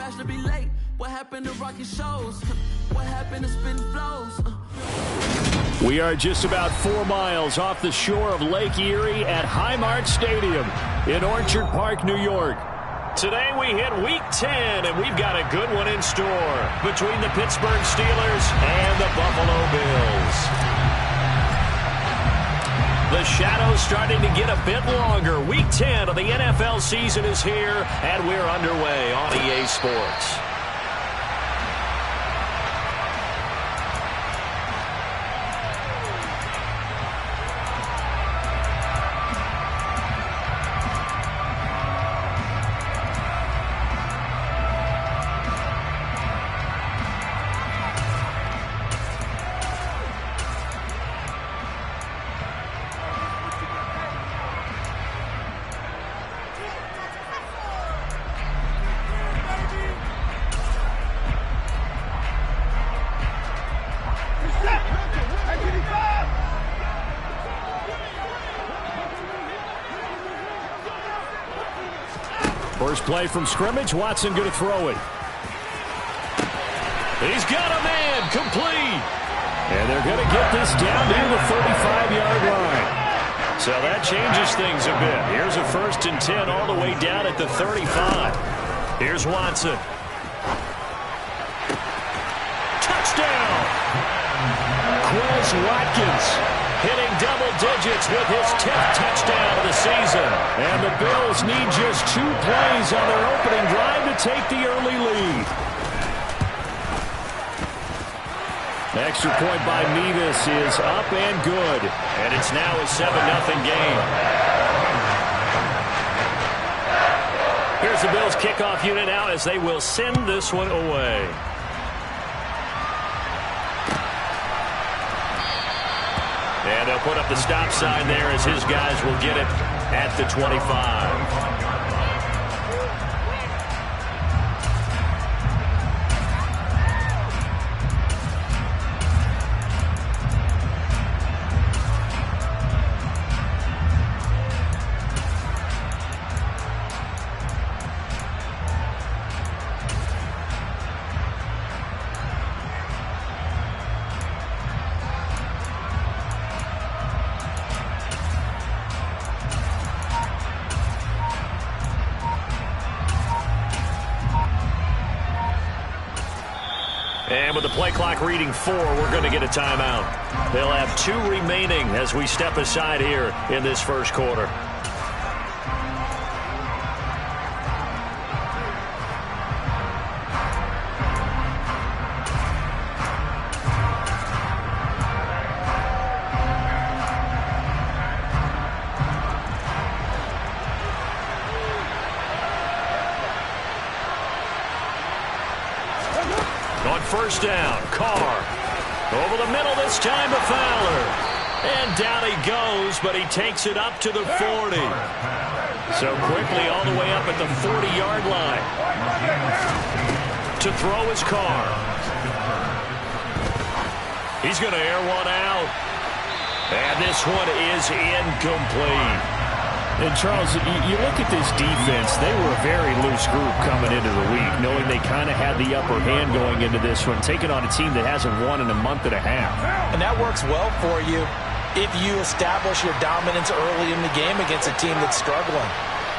flash to be late? What happened to rocking shows? What happened to spin flows? We are just about 4 miles off the shore of Lake Erie at Highmark Stadium in Orchard Park, New York. Today we hit Week 10, and we've got a good one in store between the Pittsburgh Steelers and the Buffalo Bills. The shadow's starting to get a bit longer. Week 10 of the NFL season is here, and we're underway on EA Sports. First play from scrimmage. Watson going to throw it. He's got a man. Complete. And they're going to get this down near the 35-yard line. So that changes things a bit. Here's a 1st and 10 all the way down at the 35. Here's Watson. Touchdown. Quez Watkins hitting double digits with his 10th touchdown of the season. And the Bills need just 2 plays on their opening drive to take the early lead. Extra point by Mevis is up and good. And it's now a 7-0 game. Here's the Bills kickoff unit now as they will send this one away. And they'll put up the stop sign there as his guys will get it at the 25. And with the play clock reading 4, we're going to get a timeout. They'll have 2 remaining as we step aside here in this first quarter. On first down, Carr. Over the middle this time to Fowler. And down he goes, but he takes it up to the 40. So quickly all the way up at the 40-yard line. To throw is Carr. He's going to air one out. And this one is incomplete. And, Charles, you look at this defense, they were a very loose group coming into the week, knowing they kind of had the upper hand going into this one, taking on a team that hasn't won in a month and a half. And that works well for you if you establish your dominance early in the game against a team that's struggling.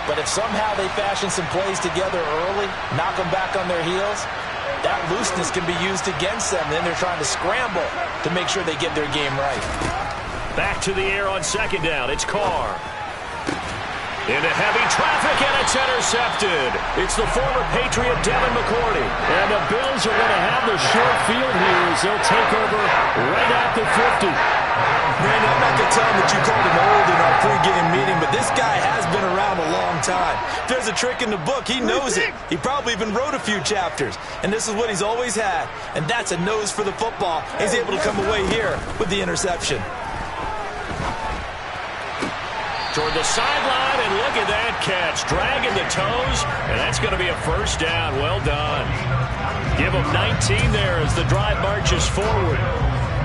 But if somehow they fashion some plays together early, knock them back on their heels, that looseness can be used against them. Then they're trying to scramble to make sure they get their game right. Back to the air on second down. It's Carr. Into heavy traffic, and it's intercepted. It's the former Patriot Devin McCourty. And the Bills are going to have the short field here as they'll take over right at the 50. Brandon, I'm not going to tell him that you called him old in our pregame meeting, but this guy has been around a long time. If there's a trick in the book, he knows it. He probably even wrote a few chapters. And this is what he's always had. And that's a nose for the football. He's able to come away here with the interception. Toward the sideline, and look at that catch. Dragging the toes, and that's going to be a first down. Well done. Give them 19 there as the drive marches forward.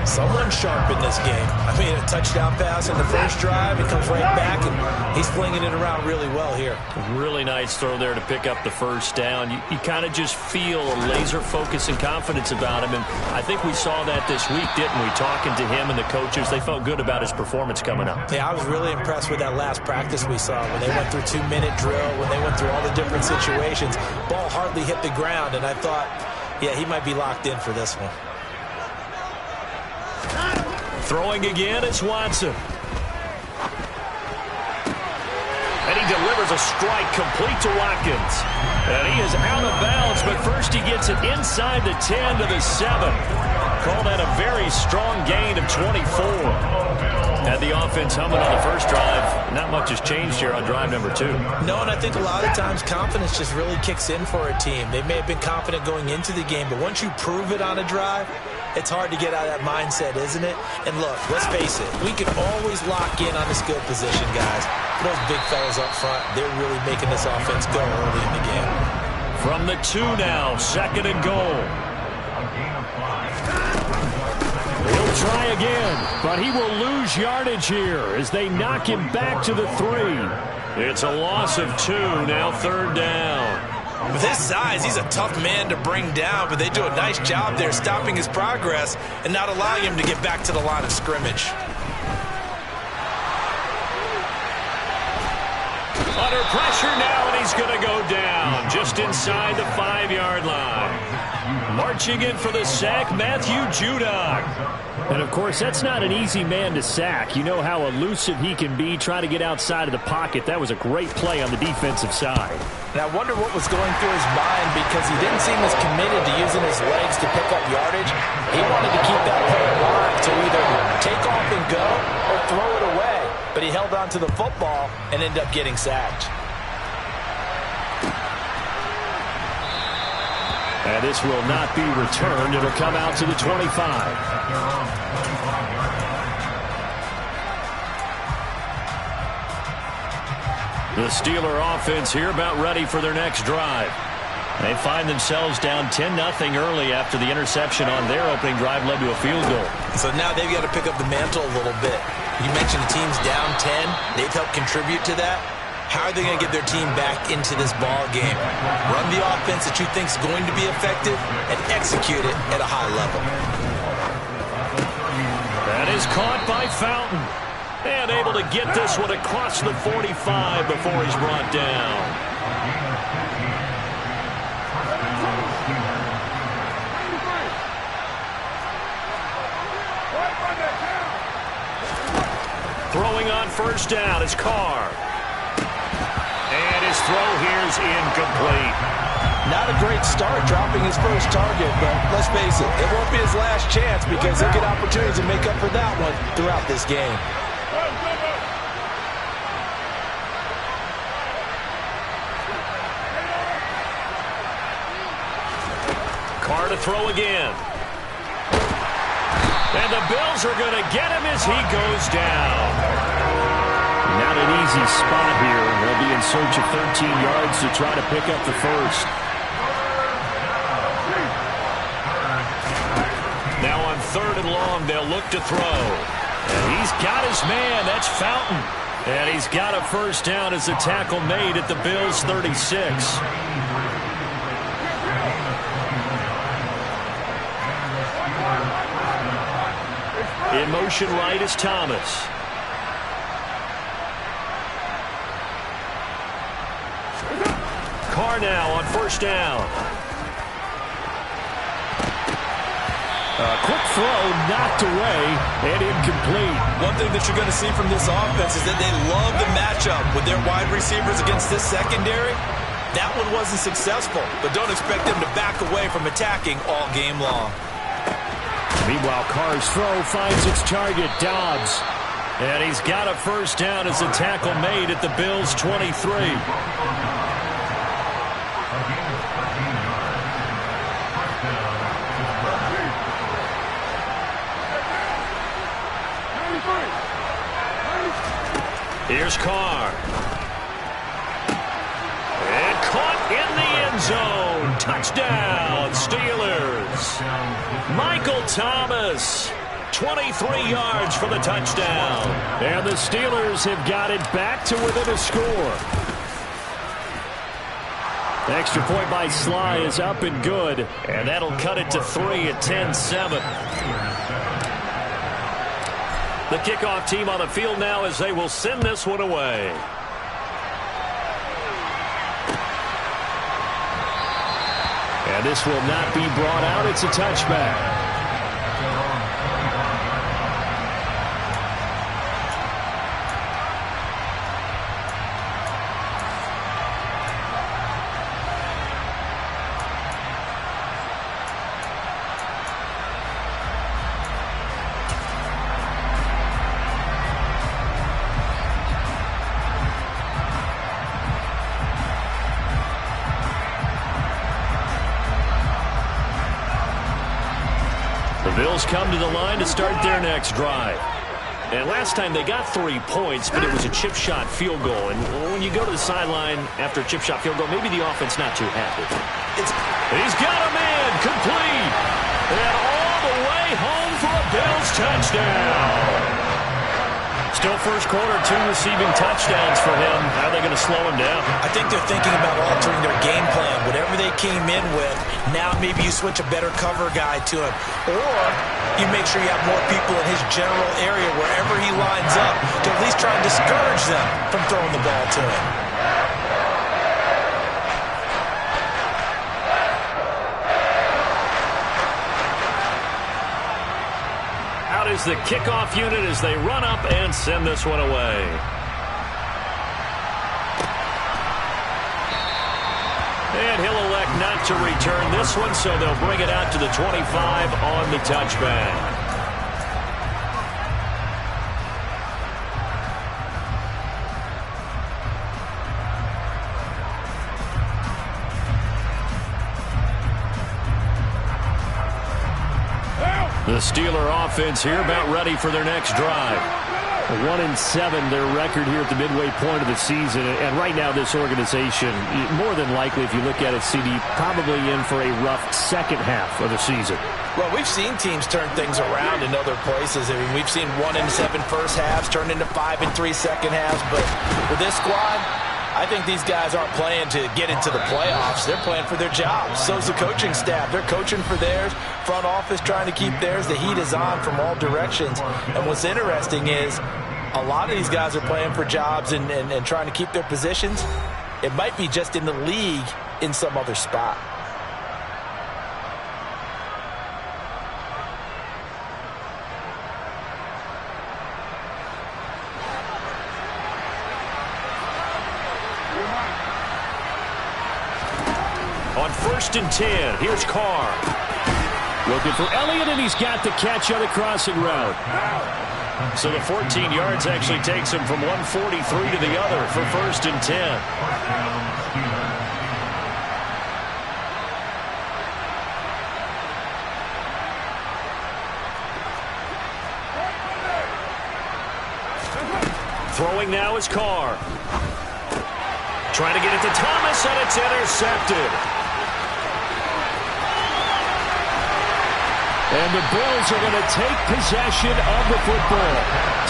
Someone sharp in this game. I mean, a touchdown pass in the first drive. It comes right back, and he's flinging it around really well here. Really nice throw there to pick up the first down. You kind of just feel a laser focus and confidence about him, and I think we saw that this week, didn't we? Talking to him and the coaches, they felt good about his performance coming up. Yeah, I was really impressed with that last practice we saw when they went through 2-minute drill, when they went through all the different situations. Ball hardly hit the ground, and I thought, yeah, he might be locked in for this one. Throwing again, it's Watson. And he delivers a strike complete to Watkins. And he is out of bounds, but first he gets it inside the 10 to the 7. Call that a very strong gain of 24. Had the offense humming on the first drive. Not much has changed here on drive number 2. No, and I think a lot of times confidence just really kicks in for a team. They may have been confident going into the game, but once you prove it on a drive, it's hard to get out of that mindset, isn't it? And look, let's face it, we can always lock in on a skill position, guys. Those big fellas up front, they're really making this offense go early in the game. From the 2 now, 2nd and goal. He'll try again, but he will lose yardage here as they knock him back to the 3. It's a loss of 2, now 3rd down. With his size, he's a tough man to bring down, but they do a nice job there stopping his progress and not allowing him to get back to the line of scrimmage. Under pressure now, and he's going to go down just inside the 5-yard line. Marching in for the sack, Matthew Judon. And, of course, that's not an easy man to sack. You know how elusive he can be, trying to get outside of the pocket. That was a great play on the defensive side. And I wonder what was going through his mind, because he didn't seem as committed to using his legs to pick up yardage. He wanted to keep that play alive to either take off and go or throw it away. But he held on to the football and ended up getting sacked. And this will not be returned. It'll come out to the 25. The Steeler offense here about ready for their next drive. They find themselves down 10-0 early after the interception on their opening drive led to a field goal. So now they've got to pick up the mantle a little bit. You mentioned the team's down 10. They've helped contribute to that. How are they going to get their team back into this ball game? Run the offense that you think is going to be effective and execute it at a high level. That is caught by Fountain. And able to get this one across the 45 before he's brought down. Throwing on first down is Carr. And his throw here is incomplete. Not a great start dropping his first target, but let's face it, it won't be his last chance because he'll get opportunities to make up for that one throughout this game. Carr to throw again. And the Bills are going to get him as he goes down. Not an easy spot here. They'll be in search of 13 yards to try to pick up the first. Now on 3rd and long, they'll look to throw. And he's got his man. That's Fountain. And he's got a first down as the tackle made at the Bills' 36. In motion right is Thomas. Carr now on first down. A quick throw knocked away and incomplete. One thing that you're going to see from this offense is that they love the matchup with their wide receivers against this secondary. That one wasn't successful, but don't expect them to back away from attacking all game long. Meanwhile, Carr's throw finds its target, Dobbs. And he's got a first down as a tackle made at the Bills' 23. Here's Carr. And caught in the end zone. Touchdown, Steelers. Michael Thomas. 23 yards for the touchdown. And the Steelers have got it back to within a score. Extra point by Sly is up and good. And that'll cut it to 3 at 10-7. The kickoff team on the field now as they will send this one away. And this will not be brought out. It's a touchback. Bills come to the line to start their next drive. And last time they got 3 points, but it was a chip shot field goal. And when you go to the sideline after a chip shot field goal, maybe the offense not too happy. He's got a man complete. And all the way home for a Bills touchdown. Still first quarter, 2 receiving touchdowns for him. How are they going to slow him down? I think they're thinking about altering their game plan. Whatever they came in with, now maybe you switch a better cover guy to him. Or you make sure you have more people in his general area wherever he lines up to at least try and discourage them from throwing the ball to him. Is the kickoff unit as they run up and send this one away. And he'll elect not to return this one, so they'll bring it out to the 25 on the touchback. The Steeler offense here about ready for their next drive. 1-7 their record here at the midway point of the season. And right now this organization, more than likely if you look at it, CD, probably in for a rough second half of the season. Well, we've seen teams turn things around in other places. I mean, we've seen 1-7 first halves turn into 5-3 second halves. But with this squad, I think these guys aren't playing to get into the playoffs. They're playing for their jobs. So's the coaching staff. They're coaching for theirs. Front office trying to keep theirs. The heat is on from all directions. And what's interesting is a lot of these guys are playing for jobs and trying to keep their positions. It might be just in the league in some other spot. On 1st and 10, here's Carr. Looking for Elliott, and he's got the catch on the crossing route. So the 14 yards actually takes him from 143 to the other for 1st and 10. Throwing now is Carr. Trying to get it to Thomas, and it's intercepted. And the Bills are going to take possession of the football.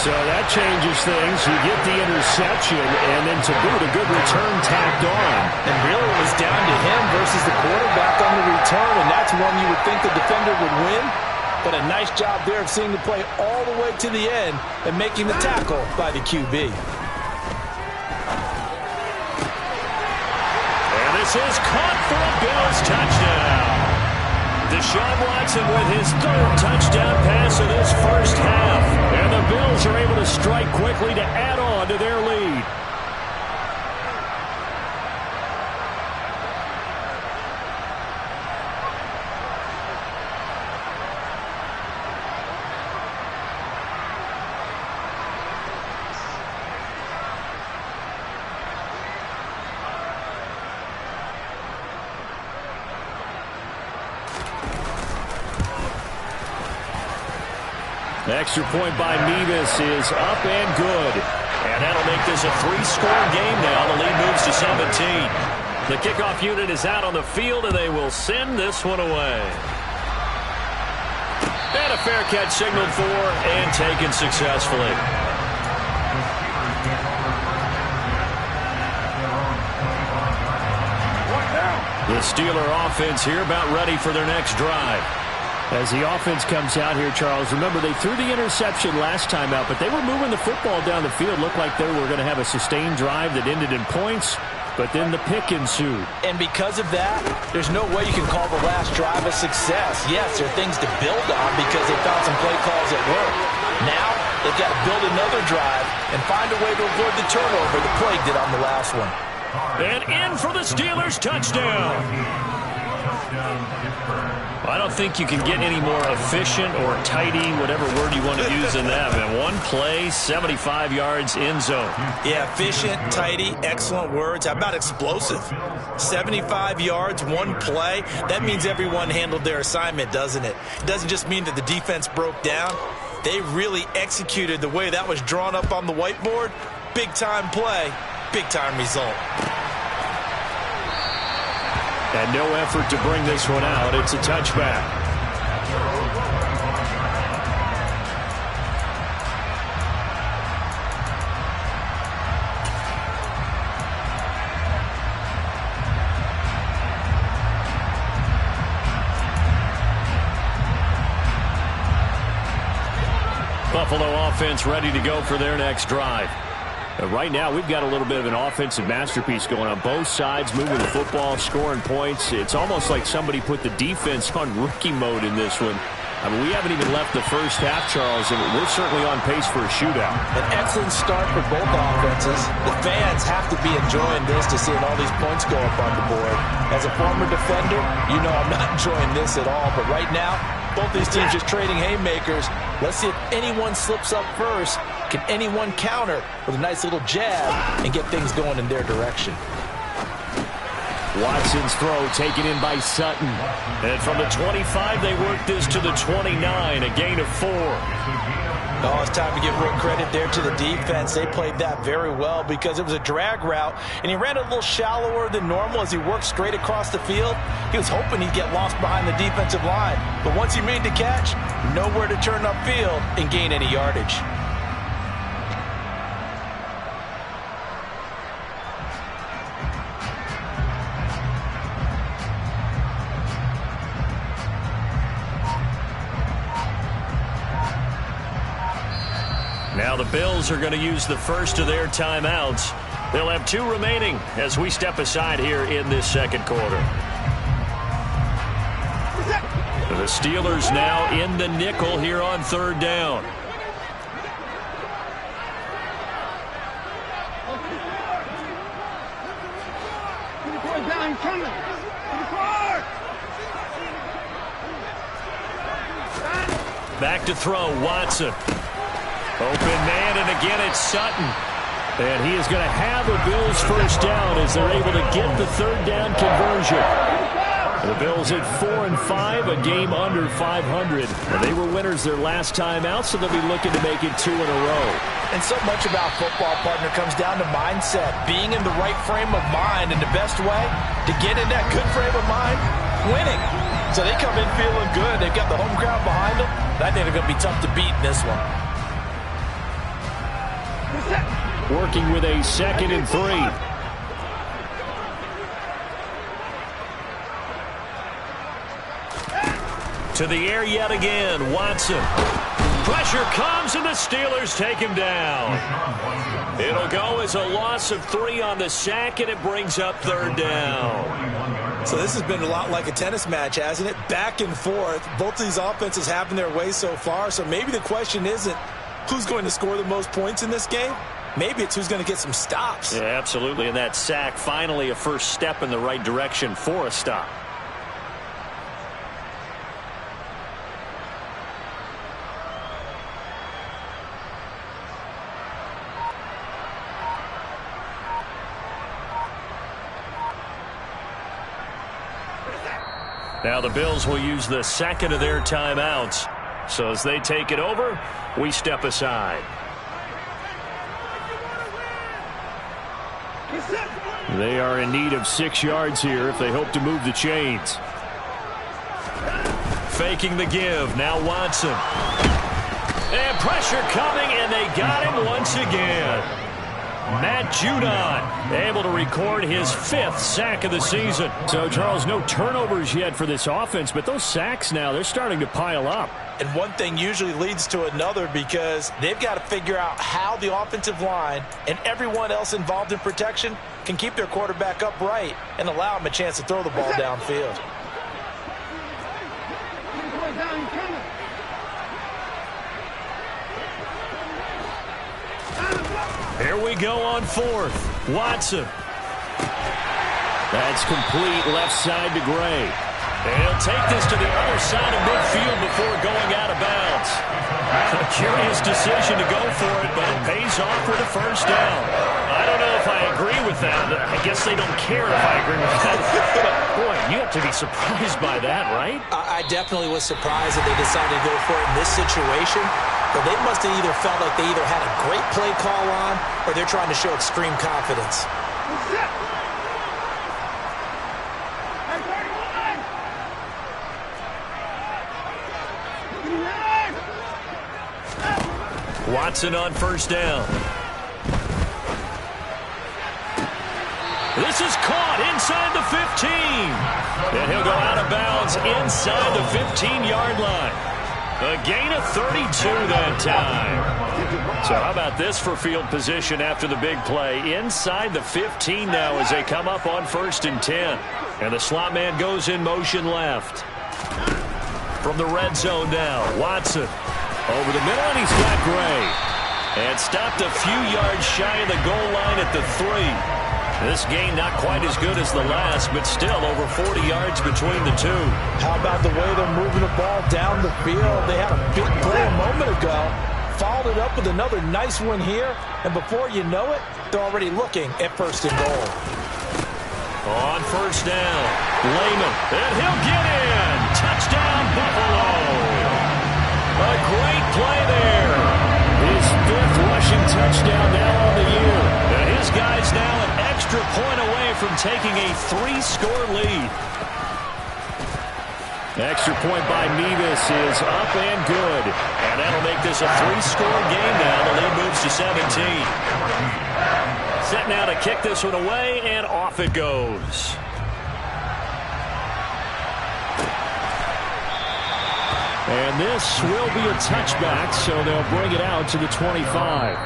So that changes things. You get the interception, and then to boot, a good return tacked on. And really it was down to him versus the quarterback on the return, and that's one you would think the defender would win. But a nice job there of seeing the play all the way to the end and making the tackle by the QB. This is caught for a Bills touchdown. Deshaun Watson with his 3rd touchdown pass of this first half. And the Bills are able to strike quickly to add on to their lead. Extra point by Mevis is up and good. And that'll make this a 3-score game now. The lead moves to 17. The kickoff unit is out on the field, and they will send this one away. And a fair catch signaled for and taken successfully. The Steeler offense here about ready for their next drive. As the offense comes out here, Charles, remember they threw the interception last time out, but they were moving the football down the field. Looked like they were going to have a sustained drive that ended in points, but then the pick ensued. And because of that, there's no way you can call the last drive a success. Yes, there are things to build on because they found some play calls that work. Now, they've got to build another drive and find a way to avoid the turnover the Plague did on the last one. And in for the Steelers, touchdown. I don't think you can get any more efficient or tidy, whatever word you want to use in that. And one play, 75 yards in zone. Yeah, efficient, tidy, excellent words. How about explosive? 75 yards, one play. That means everyone handled their assignment, doesn't it? It doesn't just mean that the defense broke down. They really executed the way that was drawn up on the whiteboard. Big-time play, big-time result. And no effort to bring this one out. It's a touchback. Buffalo offense ready to go for their next drive. Right now, we've got a little bit of an offensive masterpiece going on. Both sides moving the football, scoring points. It's almost like somebody put the defense on rookie mode in this one. I mean, we haven't even left the first half, Charles, and we're certainly on pace for a shootout. An excellent start for both offenses. The fans have to be enjoying this to seeing all these points go up on the board. As a former defender, you know I'm not enjoying this at all. But right now, both these teams just trading haymakers. Let's see if anyone slips up first. Can anyone counter with a nice little jab and get things going in their direction? Watson's throw taken in by Sutton. And from the 25, they work this to the 29, a gain of 4. Oh, it's time to give real credit there to the defense. They played that very well because it was a drag route, and he ran a little shallower than normal as he worked straight across the field. He was hoping he'd get lost behind the defensive line, but once he made the catch, nowhere to turn upfield and gain any yardage. Now the Bills are going to use the first of their timeouts. They'll have 2 remaining as we step aside here in this second quarter. The Steelers now in the nickel here on 3rd down. Back to throw, Watson. Open man, and again it's Sutton. And he is going to have a Bills first down as they're able to get the 3rd down conversion. The Bills at 4-5, a game under 500. They were winners their last time out, so they'll be looking to make it 2 in a row. And so much about football, partner, comes down to mindset. Being in the right frame of mind, and the best way to get in that good frame of mind, winning. So they come in feeling good. They've got the home crowd behind them. I think they're going to be tough to beat in this one. Working with a 2nd and 3. To the air yet again, Watson. Pressure comes, and the Steelers take him down. It'll go as a loss of 3 on the sack, and it brings up 3rd down. So this has been a lot like a tennis match, hasn't it? Back and forth. Both of these offenses having their way so far, so maybe the question isn't who's going to score the most points in this game. Maybe it's who's going to get some stops. Yeah, absolutely, and that sack finally a first step in the right direction for a stop. Now the Bills will use the 2nd of their timeouts. So as they take it over, we step aside. They are in need of 6 yards here if they hope to move the chains. faking the give. Now Watson. And pressure coming, and they got him once again. Matt Judon able to record his 5th sack of the season. So, Charles, no turnovers yet for this offense, but those sacks now, they're starting to pile up. And one thing usually leads to another because they've got to figure out how the offensive line and everyone else involved in protection can keep their quarterback upright and allow him a chance to throw the ball downfield. Here we go on 4th. Watson. That's complete left side to Gray. He'll take this to the other side of midfield before going out of bounds. A curious decision to go for it, but it pays off with a first down. I don't know if I agree with that. I guess they don't care if I agree with that. But, boy, you have to be surprised by that, right? I definitely was surprised that they decided to go for it in this situation. But they must have either felt like they either had a great play call on or they're trying to show extreme confidence. Watson on first down. This is caught inside the 15. And he'll go out of bounds inside the 15-yard line. A gain of 32 that time. So how about this for field position after the big play? Inside the 15 now as they come up on 1st and 10. And the slot man goes in motion left. From the red zone now, Watson. Over the middle, and he's got Gray. And stopped a few yards shy of the goal line at the 3. This gain not quite as good as the last, but still over 40 yards between the two. How about the way they're moving the ball down the field? They had a big play a moment ago. Followed it up with another nice one here. And before you know it, they're already looking at 1st and goal. On first down, Lehman. And he'll get in. Touchdown, Buffalo. A great play there. His 5th rushing touchdown now on the year. And his guy's now an extra point away from taking a 3-score lead. Extra point by Mevis is up and good. And that'll make this a 3-score game now. The lead moves to 17. Set now to kick this one away, and off it goes. And this will be a touchback, so they'll bring it out to the 25.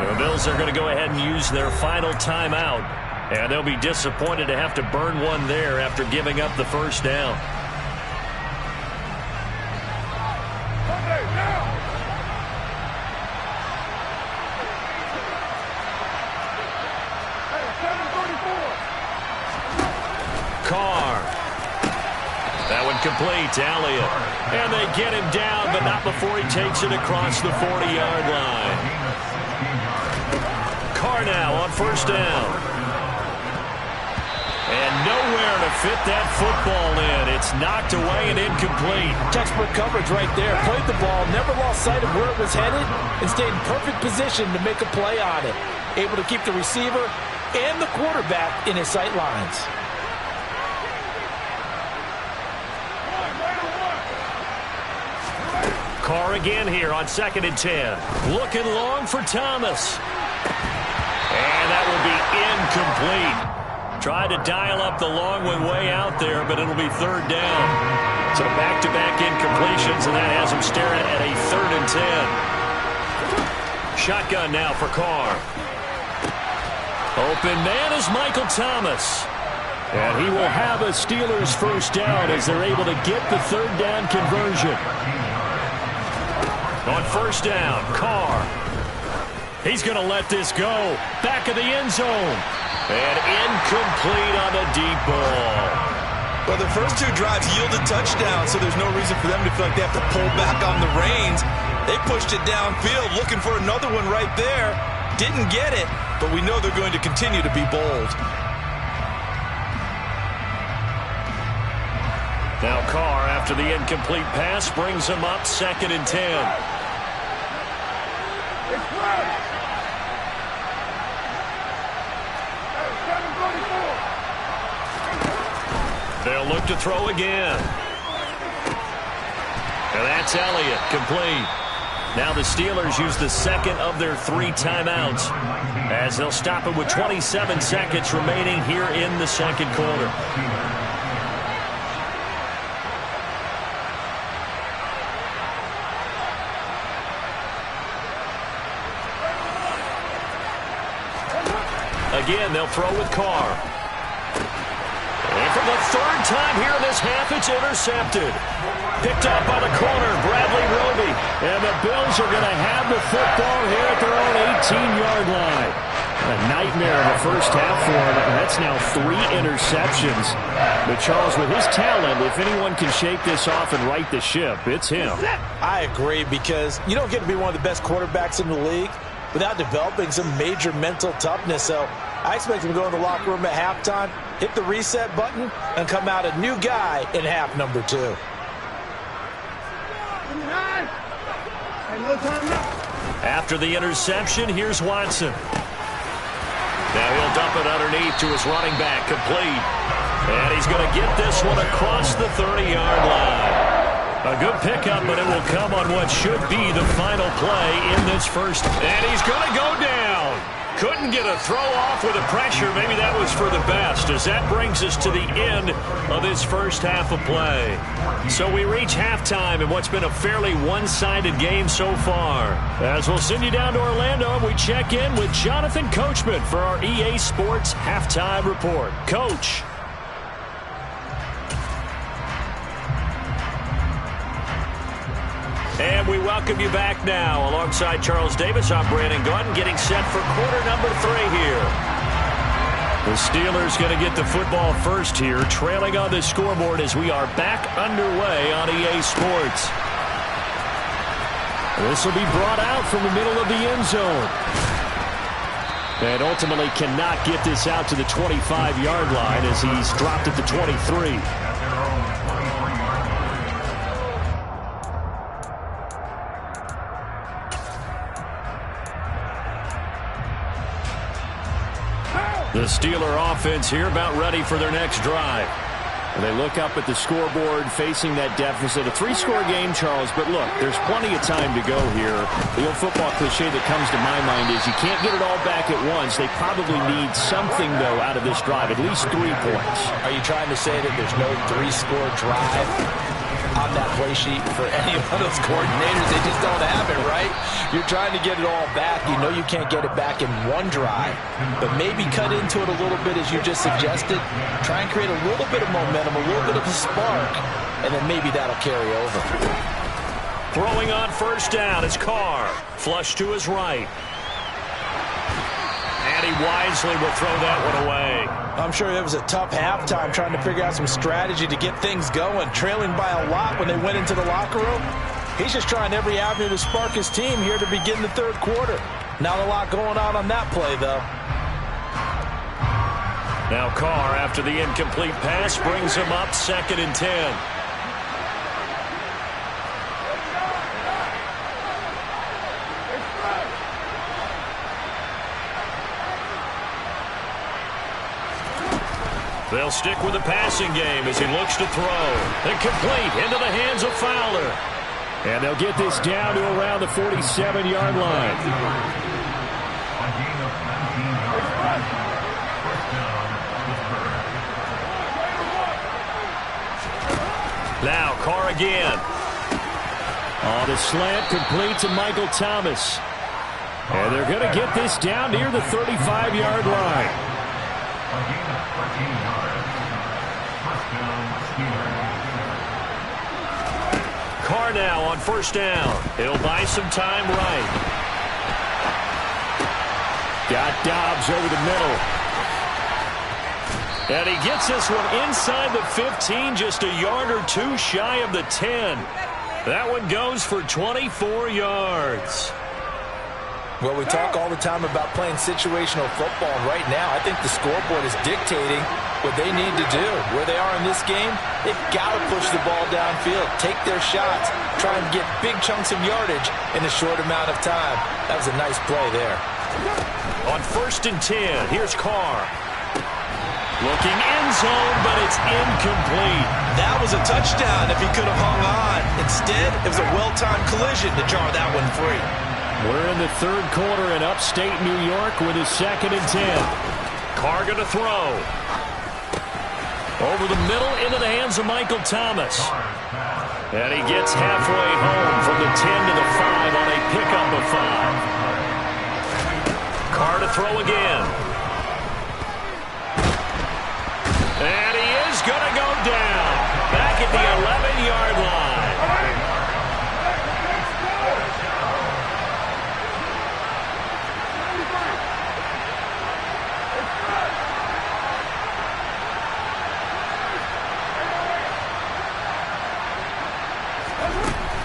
The Bills are going to go ahead and use their final timeout. And they'll be disappointed to have to burn one there after giving up the first down. Carr. That one complete. Elliott. And they get him down, but not before he takes it across the 40-yard line. Carr now on first down. And nowhere to fit that football in. It's knocked away and incomplete. Textbook coverage right there. Played the ball, never lost sight of where it was headed, and stayed in perfect position to make a play on it. Able to keep the receiver and the quarterback in his sight lines. Carr again here on 2nd and 10. Looking long for Thomas. And that will be incomplete. Tried to dial up the long one way out there, but it'll be 3rd down. So back-to-back incompletions, and that has him staring at a 3rd and 10. Shotgun now for Carr. Open man is Michael Thomas. And he will have a Steelers first down as they're able to get the 3rd down conversion. On first down, Carr. He's going to let this go. Back of the end zone. And incomplete on the deep ball. Well, the first 2 drives yielded touchdowns, so there's no reason for them to feel like they have to pull back on the reins. They pushed it downfield, looking for another one right there. Didn't get it, but we know they're going to continue to be bold. Now Carr, after the incomplete pass, brings him up 2nd and 10. They'll look to throw again. And that's Elliott, complete. Now the Steelers use the second of their 3 timeouts as they'll stop it with 27 seconds remaining here in the second quarter. Again, they'll throw with Carr. And for the 3rd time here in this half, it's intercepted. Picked up by the corner, Bradley Roby. And the Bills are going to have the football here at their own 18-yard line. A nightmare of a first half for him, and that's now 3 interceptions. But Charles, with his talent, if anyone can shake this off and right the ship, it's him. I agree, because you don't get to be one of the best quarterbacks in the league without developing some major mental toughness. So I expect him to go in the locker room at halftime, hit the reset button, and come out a new guy in half number 2. After the interception, here's Watson. Now he'll dump it underneath to his running back, complete. And he's going to get this one across the 30-yard line. A good pickup, but it will come on what should be the final play in this first. And he's going to go down. Couldn't get a throw off with the pressure. Maybe that was for the best, as that brings us to the end of this first half of play. So we reach halftime in what's been a fairly one-sided game so far. As we'll send you down to Orlando, and we check in with Jonathan Coachman for our EA Sports Halftime Report. Coach. And we welcome you back now. Alongside Charles Davis, I'm Brandon Gaudin, getting set for quarter number 3 here. The Steelers going to get the football first here, trailing on the scoreboard as we are back underway on EA Sports. This will be brought out from the middle of the end zone. And ultimately cannot get this out to the 25-yard line as he's dropped at the 23. The Steeler offense here about ready for their next drive. And they look up at the scoreboard facing that deficit. A 3-score game, Charles, but look, there's plenty of time to go here. The old football cliche that comes to my mind is you can't get it all back at once. They probably need something, though, out of this drive, at least 3 points. Are you trying to say that there's no 3-score drive on that play sheet for any one of those coordinators? They just don't have it, right? You're trying to get it all back. You know you can't get it back in one drive, but maybe cut into it a little bit as you just suggested. Try and create a little bit of momentum, a little bit of a spark, and then maybe that'll carry over. Throwing on first down is Carr. Flush to his right. And he wisely will throw that one away. I'm sure it was a tough halftime trying to figure out some strategy to get things going, trailing by a lot when they went into the locker room. He's just trying every avenue to spark his team here to begin the 3rd quarter. Not a lot going on that play, though. Now Carr, after the incomplete pass, brings him up 2nd and 10. They'll stick with the passing game as he looks to throw. And complete into the hands of Fowler. And they'll get this down to around the 47-yard line. Now Carr again. On the slant, complete to Michael Thomas. And they're going to get this down near the 35-yard line. Carr now on first down. He'll buy some time right. Got Dobbs over the middle. And he gets this one inside the 15, just a yard or 2 shy of the 10. That one goes for 24 yards. Well, we talk all the time about playing situational football, and right now I think the scoreboard is dictating what they need to do. Where they are in this game, they've got to push the ball downfield, take their shots, try and get big chunks of yardage in a short amount of time. That was a nice play there. On 1st and 10, here's Carr. Looking end zone, but it's incomplete. That was a touchdown if he could have hung on. Instead, it was a well-timed collision to jar that one free. We're in the third quarter in upstate New York with a 2nd and 10. Carr going to throw. Over the middle into the hands of Michael Thomas. And he gets halfway home from the 10 to the 5 on a pickup of 5. Carr to throw again. And he is going to go down. Back at the 11-yard line.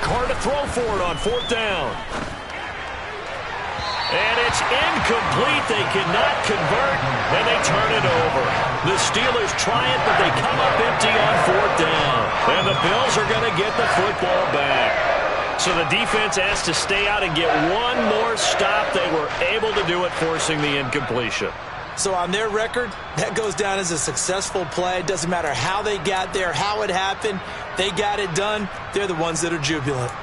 Carr to throw for it on 4th down. And it's incomplete. They cannot convert, and they turn it over. The Steelers try it, but they come up empty on 4th down. And the Bills are going to get the football back. So the defense has to stay out and get one more stop. They were able to do it, forcing the incompletion. So on their record, that goes down as a successful play. It doesn't matter how they got there, how it happened. They got it done. They're the ones that are jubilant.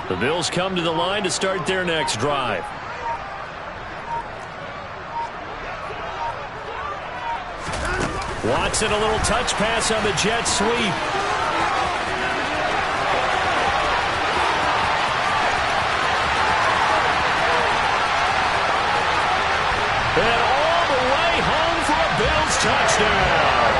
The Bills come to the line to start their next drive. Watson, a little touch pass on the jet sweep. And all the way home for a Bills touchdown.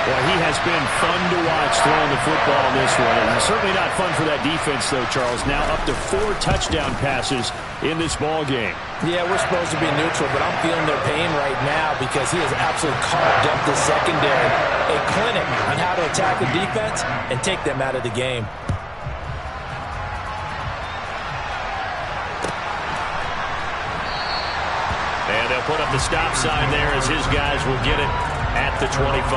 Well, he has been fun to watch throwing the football this way. And certainly not fun for that defense, though, Charles. Now up to 4 touchdown passes in this ball game. Yeah, we're supposed to be neutral, but I'm feeling their pain right now because he has absolutely carved up the secondary. A clinic on how to attack the defense and take them out of the game. And they'll put up the stop sign there as his guys will get it at the 25.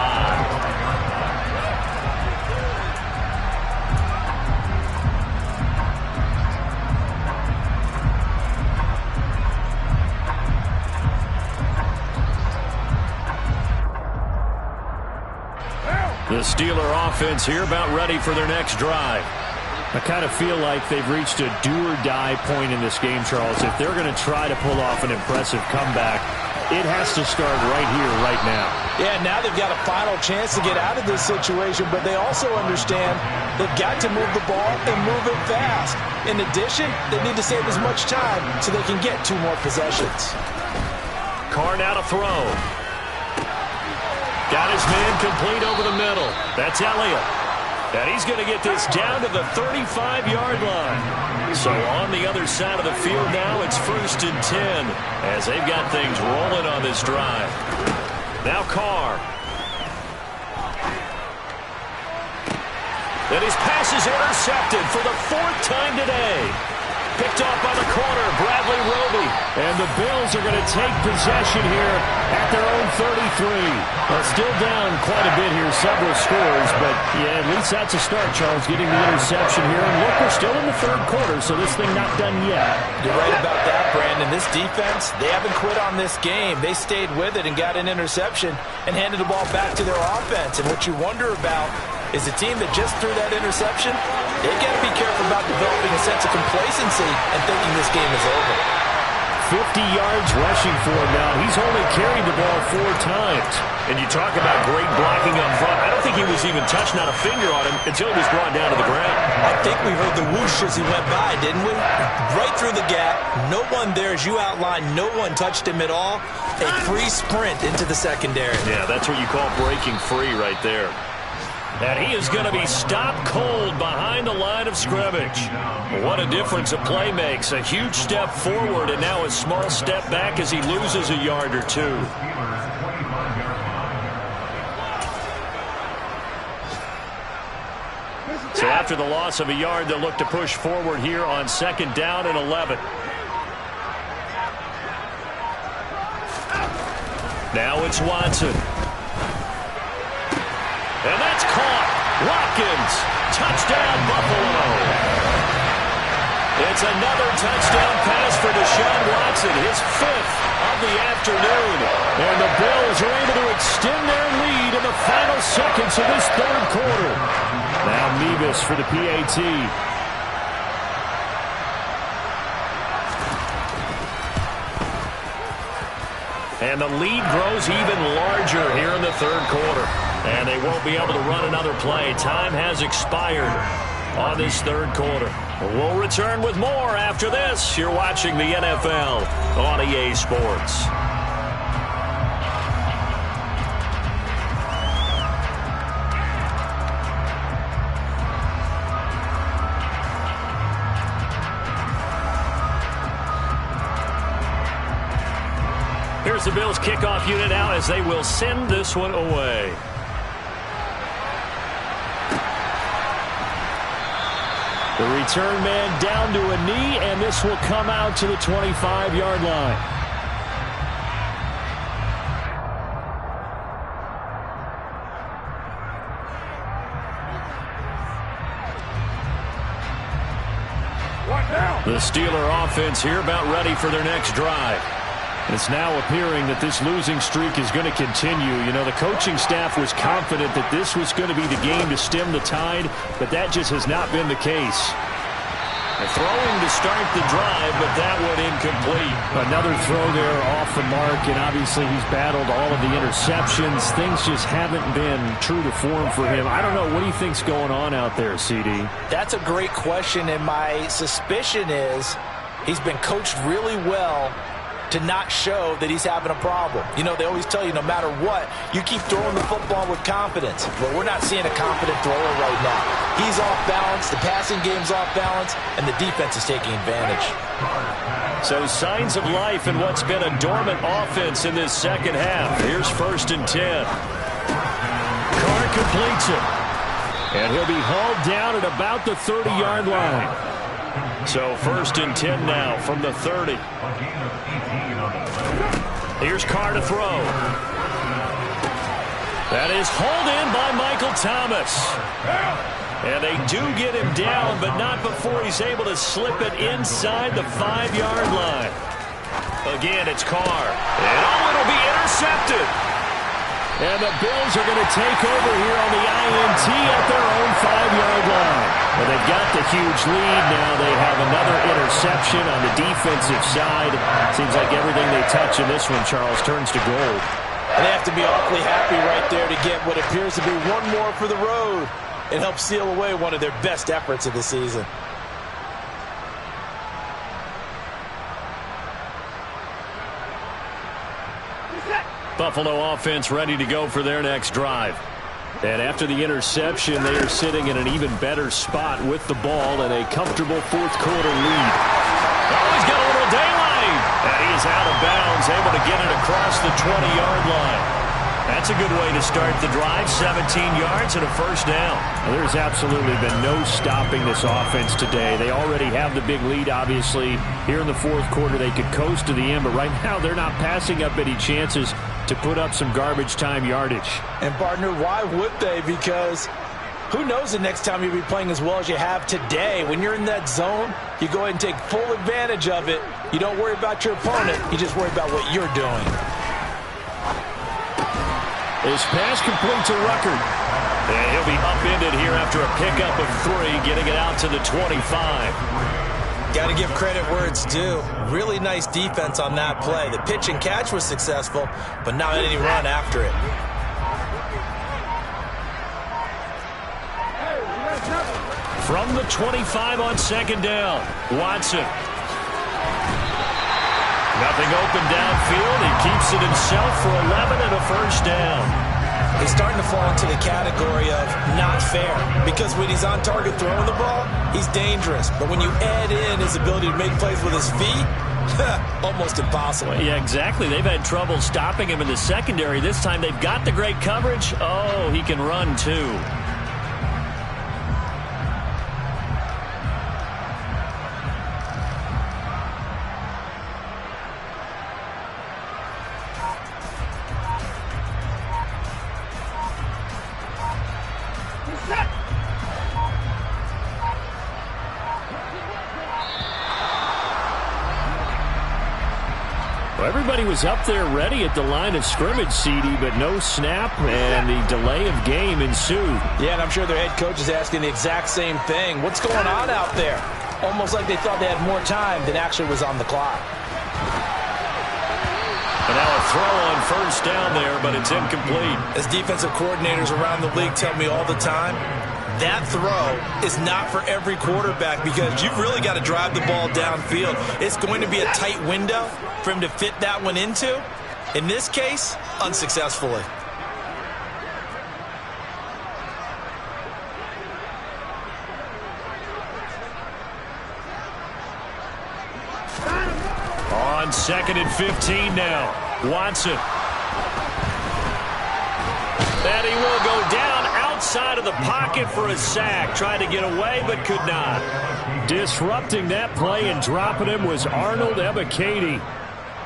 The Steeler offense here about ready for their next drive. I kind of feel like they've reached a do-or-die point in this game, Charles. If they're going to try to pull off an impressive comeback, it has to start right here, right now. Yeah, now they've got a final chance to get out of this situation, but they also understand they've got to move the ball and move it fast. In addition, they need to save as much time so they can get 2 more possessions. Carr now to throw. Got his man complete over the middle. That's Elliott. And he's going to get this down to the 35-yard line. So on the other side of the field now, it's 1st and 10 as they've got things rolling on this drive. Now Carr. And his pass is intercepted for the 4th time today. Picked off by the corner, Bradley Roby. And the Bills are going to take possession here at their own 33. Well, still down quite a bit here, several scores, but yeah, at least that's a start, Charles, getting the interception here. And look, we're still in the 3rd quarter, so this thing not done yet. You're right about that, Brandon. This defense, they haven't quit on this game. They stayed with it and got an interception and handed the ball back to their offense. And what you wonder about is the team that just threw that interception, they've got to be careful about developing a sense of complacency and thinking this game is over. 50 yards rushing for him now. He's only carried the ball 4 times. And you talk about great blocking up front. I don't think he was even touched, not a finger on him, until he was brought down to the ground. I think we heard the whoosh as he went by, didn't we? Right through the gap. No one there, as you outlined. No one touched him at all. A free sprint into the secondary. Yeah, that's what you call breaking free right there. And he is going to be stopped cold behind the line of scrimmage. What a difference a play makes. A huge step forward and now a small step back as he loses a yard or 2. So after the loss of a yard, they'll look to push forward here on 2nd down and 11. Now it's Watson. And that's caught. Watkins, touchdown Buffalo. It's another touchdown pass for Deshaun Watson, his 5th of the afternoon. And the Bills are able to extend their lead in the final seconds of this 3rd quarter. Now Mevis for the PAT. And the lead grows even larger here in the 3rd quarter. And they won't be able to run another play. Time has expired on this 3rd quarter. We'll return with more after this. You're watching the NFL on EA Sports. Here's the Bills kickoff unit now as they will send this one away. The return man down to a knee, and this will come out to the 25-yard line. The Steeler offense here about ready for their next drive. It's now appearing that this losing streak is going to continue. You know, the coaching staff was confident that this was going to be the game to stem the tide, but that just has not been the case. Throwing to start the drive, but that one incomplete. Another throw there off the mark, and obviously he's battled all of the interceptions. Things just haven't been true to form for him. I don't know. What do you think's going on out there, CD? That's a great question, and my suspicion is he's been coached really well to not show that he's having a problem. You know, they always tell you no matter what, you keep throwing the football with confidence. Well, we're not seeing a confident thrower right now. He's off balance, the passing game's off balance, and the defense is taking advantage. So signs of life in what's been a dormant offense in this second half. Here's 1st and 10. Carr completes it. And he'll be hauled down at about the 30-yard line. So 1st and 10 now from the 30. Here's Carr to throw. That is hauled in by Michael Thomas. And they do get him down, but not before he's able to slip it inside the 5-yard line. Again, it's Carr. And it'll be intercepted. And the Bills are going to take over here on the INT at their own 5-yard line. Well, they've got the huge lead. Now they have another interception on the defensive side. Seems like everything they touch in this one, Charles, turns to gold. And they have to be awfully happy right there to get what appears to be one more for the road. It helps seal away one of their best efforts of the season. Buffalo offense ready to go for their next drive. And after the interception, they are sitting in an even better spot with the ball and a comfortable 4th quarter lead. Oh, he's got a little daylight. And he is out of bounds, able to get it across the 20-yard line. That's a good way to start the drive. 17 yards and a 1st down. Well, there's absolutely been no stopping this offense today. They already have the big lead, obviously. Here in the 4th quarter, they could coast to the end, but right now they're not passing up any chances to put up some garbage time yardage. And, partner, why would they? Because who knows the next time you'll be playing as well as you have today. When you're in that zone, you go ahead and take full advantage of it. You don't worry about your opponent. You just worry about what you're doing. His pass complete to Ruckert. And he'll be upended here after a pickup of 3, getting it out to the 25. Got to give credit where it's due. Really nice defense on that play. The pitch and catch was successful, but not any run after it. From the 25 on 2nd down, Watson. Nothing open downfield. He keeps it himself for 11 and a 1st down. He's starting to fall into the category of not fair, because when he's on target throwing the ball, he's dangerous. But when you add in his ability to make plays with his feet, almost impossible. Yeah, exactly. They've had trouble stopping him in the secondary. This time they've got the great coverage. Oh, he can run too. Well, everybody was up there ready at the line of scrimmage, CD, but no snap, and the delay of game ensued. Yeah, and I'm sure their head coach is asking the exact same thing. What's going on out there? Almost like they thought they had more time than actually was on the clock. And now a throw on first down there, but it's incomplete. As defensive coordinators around the league tell me all the time, that throw is not for every quarterback because you've really got to drive the ball downfield. It's going to be a tight window for him to fit that one into. In this case, unsuccessfully. On 2nd and 15 now. Watson. And he will go down outside of the pocket for a sack. Tried to get away, but could not. Disrupting that play and dropping him was Arnold Ebiketie.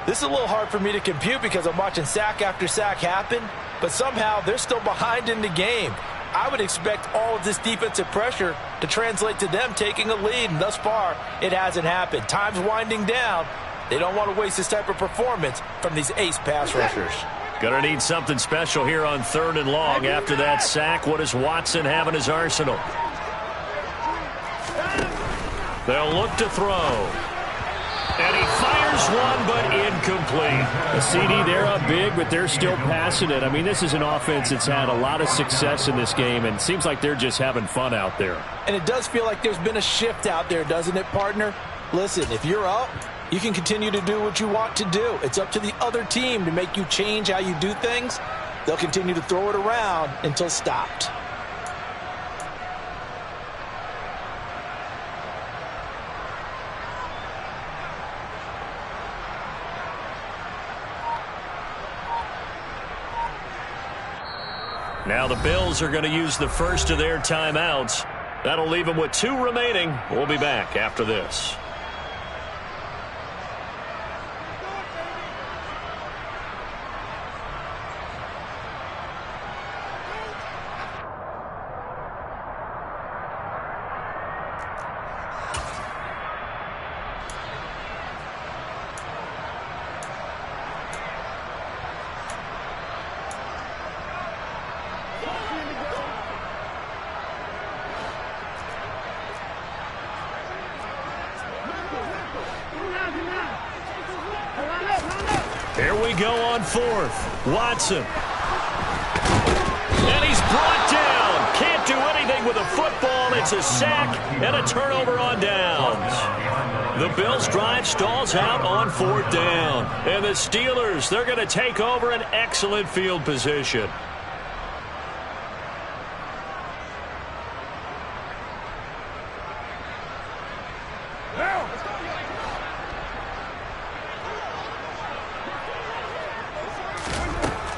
This is a little hard for me to compute because I'm watching sack after sack happen, but somehow they're still behind in the game. I would expect all of this defensive pressure to translate to them taking a lead, and thus far, it hasn't happened. Time's winding down. They don't want to waste this type of performance from these ace pass rushers. Gonna need something special here on 3rd and long. After that sack, what does Watson have in his arsenal? They'll look to throw. And he fires one, but incomplete. A CD, they're up big, but they're still passing it. I mean, this is an offense that's had a lot of success in this game, and it seems like they're just having fun out there. And it does feel like there's been a shift out there, doesn't it, partner? Listen, if you're up, you can continue to do what you want to do. It's up to the other team to make you change how you do things. They'll continue to throw it around until stopped. Now the Bills are going to use the first of their timeouts. That'll leave them with 2 remaining. We'll be back after this. Here we go on 4th. Watson. And he's brought down. Can't do anything with a football. It's a sack and a turnover on downs. The Bills' drive stalls out on 4th down. And the Steelers, they're going to take over an excellent field position.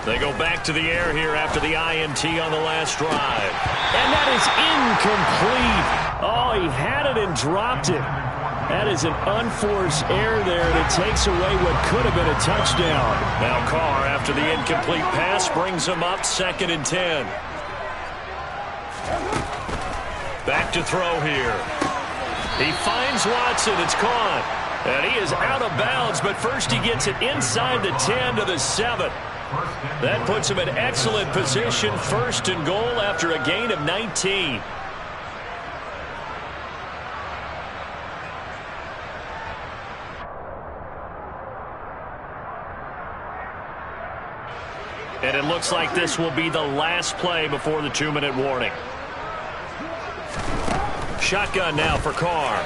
They go back to the air here after the INT on the last drive. And that is incomplete. Oh, he had it and dropped it. That is an unforced error there, and it takes away what could have been a touchdown. Now Carr, after the incomplete pass, brings him up 2nd and 10. Back to throw here. He finds Watson. It's caught. And he is out of bounds, but first he gets it inside the 10 to the 7. That puts him in excellent position, 1st and goal after a gain of 19. And it looks like this will be the last play before the 2-minute warning. Shotgun now for Carr.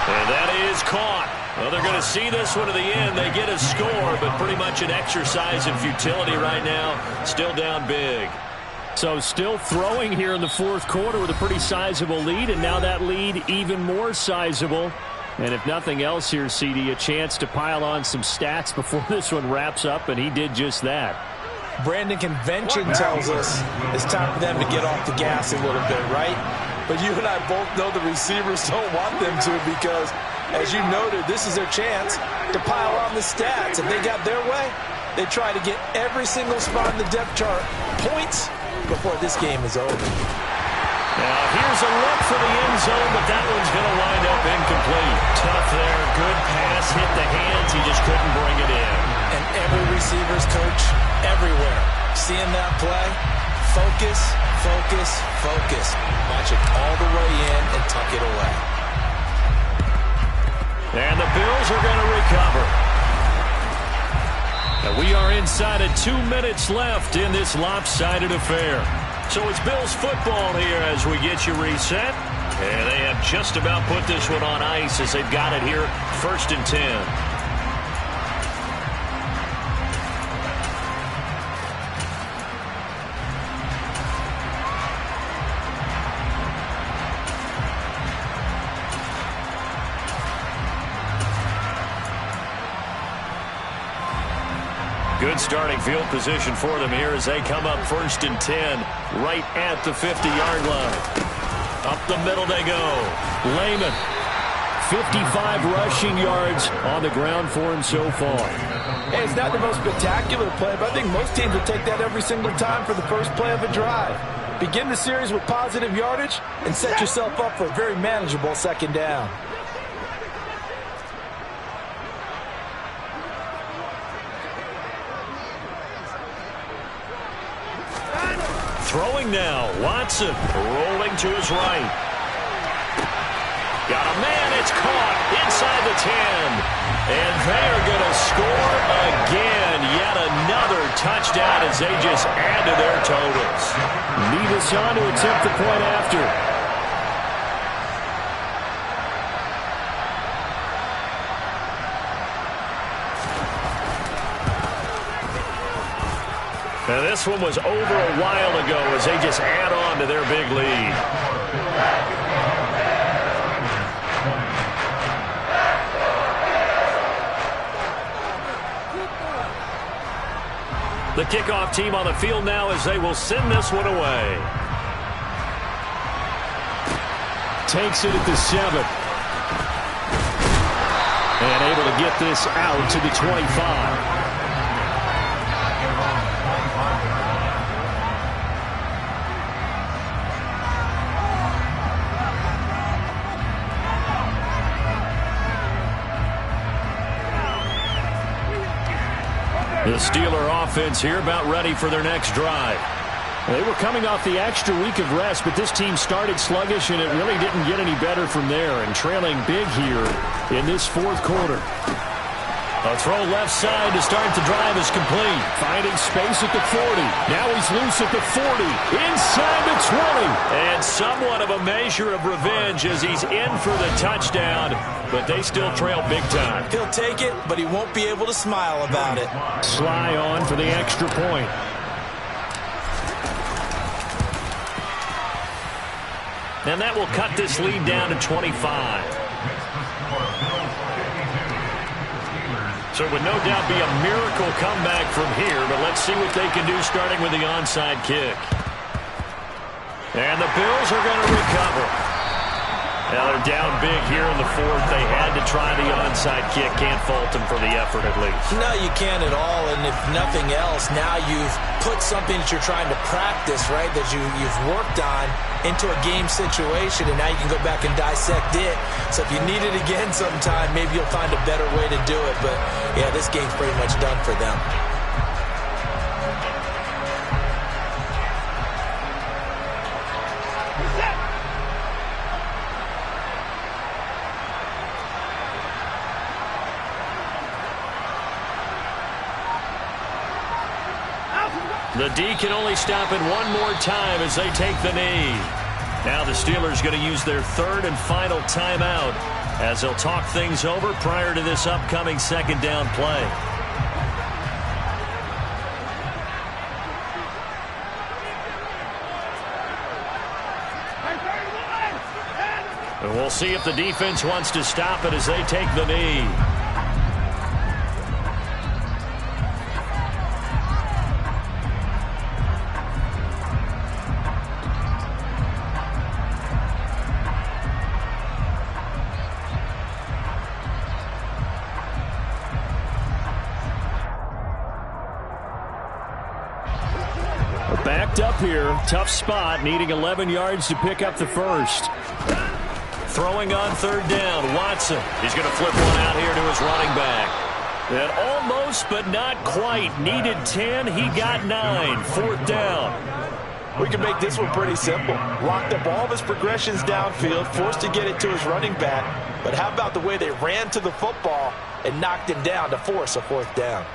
And that is caught. Well, they're going to see this one to the end. They get a score, but pretty much an exercise in futility right now. Still down big. So still throwing here in the 4th quarter with a pretty sizable lead, and now that lead even more sizable. And if nothing else here, CD, a chance to pile on some stats before this one wraps up, and he did just that. Brandon, convention tells us it's time for them to get off the gas a little bit, right? But you and I both know the receivers don't want them to because, as you noted, this is their chance to pile on the stats. If they got their way, they try to get every single spot in the depth chart points before this game is over. Now here's a look for the end zone, but that one's going to wind up incomplete. Tough there, good pass, pass hit the hands. He just couldn't bring it in. And every receiver's coach everywhere, seeing that play, focus, focus, focus. Watch it all the way in and tuck it away. And the Bills are going to recover. And we are inside of 2 minutes left in this lopsided affair. So it's Bills football here as we get you reset. And they have just about put this one on ice as they've got it here, 1st and 10. Good starting field position for them here as they come up 1st and 10, right at the 50-yard line. Up the middle they go. Lehman, 55 rushing yards on the ground for him so far. Hey, it's not the most spectacular play, but I think most teams will take that every single time for the first play of a drive. Begin the series with positive yardage and set yourself up for a very manageable 2nd down. Throwing now, Watson rolling to his right. Got a man, it's caught inside the 10. And they're going to score again. Yet another touchdown as they just add to their totals. Lead us on to attempt the point after. Now this one was over a while ago as they just add on to their big lead. The kickoff team on the field now as they will send this one away. Takes it at the 7. And able to get this out to the 25. The Steeler offense here about ready for their next drive. They were coming off the extra week of rest, but this team started sluggish, and it really didn't get any better from there, and trailing big here in this 4th quarter. A throw left side to start the drive is complete. Finding space at the 40. Now he's loose at the 40. Inside the 20. And somewhat of a measure of revenge as he's in for the touchdown, but they still trail big time. He'll take it, but he won't be able to smile about it. Sly on for the extra point. And that will cut this lead down to 25. So it would no doubt be a miracle comeback from here, but let's see what they can do starting with the onside kick. And the Bills are going to recover. Now they're down big here in the 4th. They had to try the onside kick. Can't fault them for the effort at least. No, you can't at all. And if nothing else, now you've put something that you're trying to practice, right, that you've worked on into a game situation, and now you can go back and dissect it. So if you need it again sometime, maybe you'll find a better way to do it. But, yeah, this game's pretty much done for them. The D can only stop it one more time as they take the knee. Now the Steelers going to use their 3rd and final timeout as they'll talk things over prior to this upcoming 2nd down play. And we'll see if the defense wants to stop it as they take the knee. Backed up here, tough spot, needing 11 yards to pick up the 1st. Throwing on third down, Watson. He's going to flip one out here to his running back. And almost, but not quite. Needed 10, he got 9. Fourth down. We can make this one pretty simple. Locked up all of his progressions downfield, forced to get it to his running back. But how about the way they ran to the football and knocked him down to force a fourth down?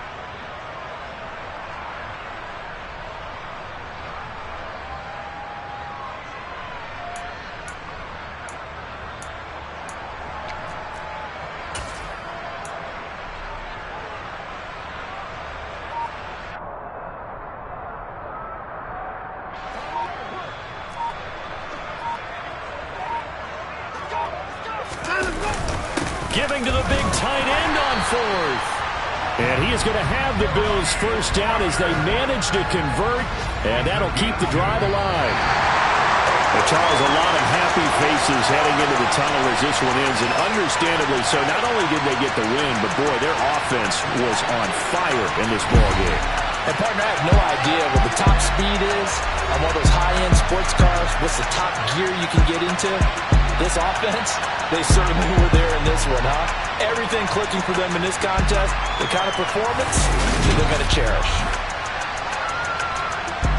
Giving to the big tight end on fourth. And he is going to have the Bills first down as they manage to convert, and that'll keep the drive alive. Well, Charles, a lot of happy faces heading into the tunnel as this one ends, and understandably so. Not only did they get the win, but boy, their offense was on fire in this ballgame. And partner, I have no idea what the top speed is on one of those high-end sports cars. What's the top gear you can get into? This offense, they certainly were there in this one, huh? Everything clicking for them in this contest, the kind of performance that they're going to cherish.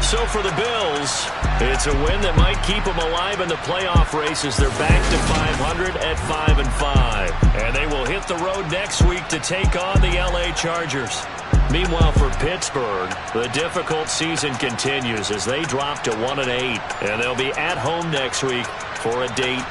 So for the Bills, it's a win that might keep them alive in the playoff race as they're back to 500 at 5-5. And they will hit the road next week to take on the LA Chargers. Meanwhile, for Pittsburgh, the difficult season continues as they drop to 1-8. And they'll be at home next week for a date